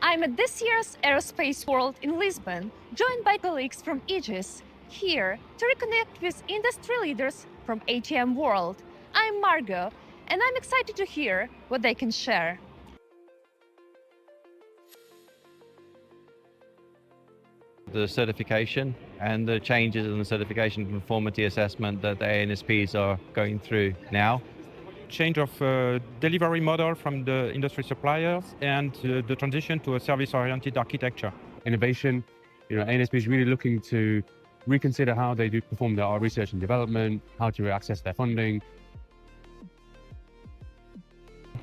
I'm at this year's Airspace World in Lisbon, joined by colleagues from Aegis, here to reconnect with industry leaders from ATM world. I'm Margot, and I'm excited to hear what they can share. The certification and the changes in the certification conformity assessment that the ANSPs are going through now. Change of delivery model from the industry suppliers and the transition to a service-oriented architecture. Innovation, ANSP is really looking to reconsider how they do perform their research and development, how to access their funding.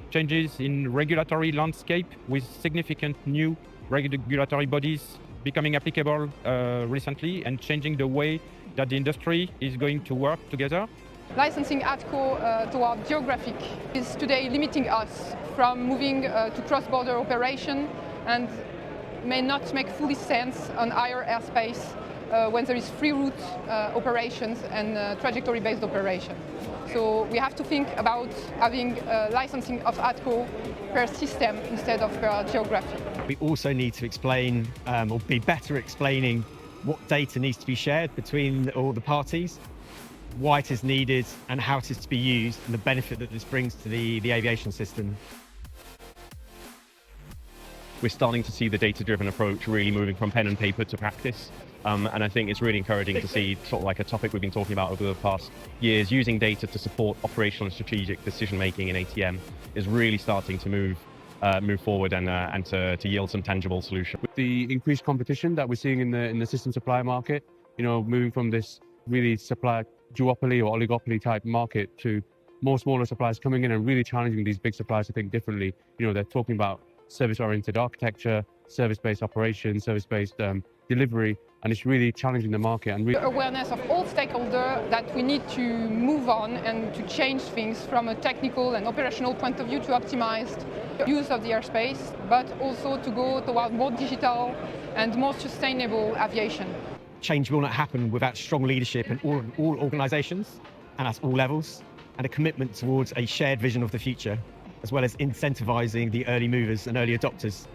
Changes in regulatory landscape with significant new regulatory bodies becoming applicable recently and changing the way that the industry is going to work together. Licensing ATCO toward geographic is today limiting us from moving to cross-border operation and may not make fully sense on higher airspace when there is free route operations and trajectory-based operation. So we have to think about having licensing of ATCO per system instead of per geography. We also need to explain or be better explaining what data needs to be shared between all the parties, why it is needed and how it is to be used, and the benefit that this brings to the aviation system. We're starting to see the data-driven approach really moving from pen and paper to practice. And I think it's really encouraging to see sort of like a topic we've been talking about over the past years, using data to support operational and strategic decision-making in ATM is really starting to move forward and to yield some tangible solutions. With the increased competition that we're seeing in the system supply market, moving from this really supply duopoly or oligopoly type market to more smaller suppliers coming in and really challenging these big suppliers to think differently. They're talking about service-oriented architecture, service-based operation, service-based delivery, and it's really challenging the market. And The awareness of all stakeholders that we need to move on and to change things from a technical and operational point of view to optimize use of the airspace, but also to go toward more digital and more sustainable aviation. Change will not happen without strong leadership in all organisations and at all levels, and a commitment towards a shared vision of the future, as well as incentivising the early movers and early adopters.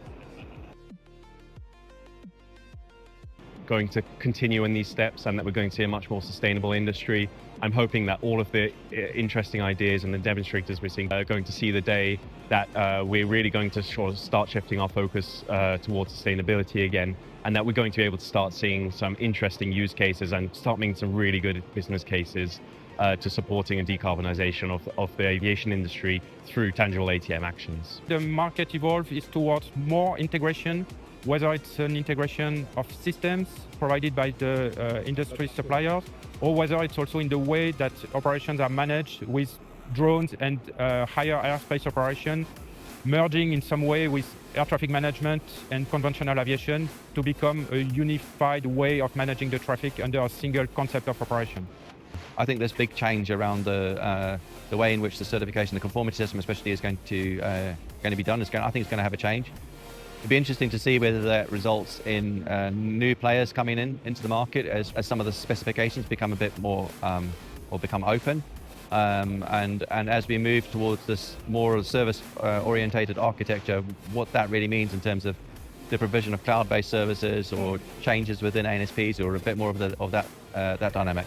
Going to continue in these steps and that we're going to see a much more sustainable industry. I'm hoping that all of the interesting ideas and the demonstrators we're seeing are going to see the day that we're really going to sort of start shifting our focus towards sustainability again, and that we're going to be able to start seeing some interesting use cases and start making some really good business cases to supporting a decarbonisation of the aviation industry through tangible ATM actions. The market evolve is towards more integration, whether it's an integration of systems provided by the industry suppliers, or whether it's also in the way that operations are managed with drones and higher airspace operation, merging in some way with air traffic management and conventional aviation to become a unified way of managing the traffic under a single concept of operation. I think this big change around the way in which the certification, the conformity system especially, is going to be done. I think it's going to have a change. It'd be interesting to see whether that results in new players coming into the market as some of the specifications become a bit more or become open. And as we move towards this more service-orientated architecture, what that really means in terms of the provision of cloud-based services or changes within ANSPs or a bit more of that dynamic.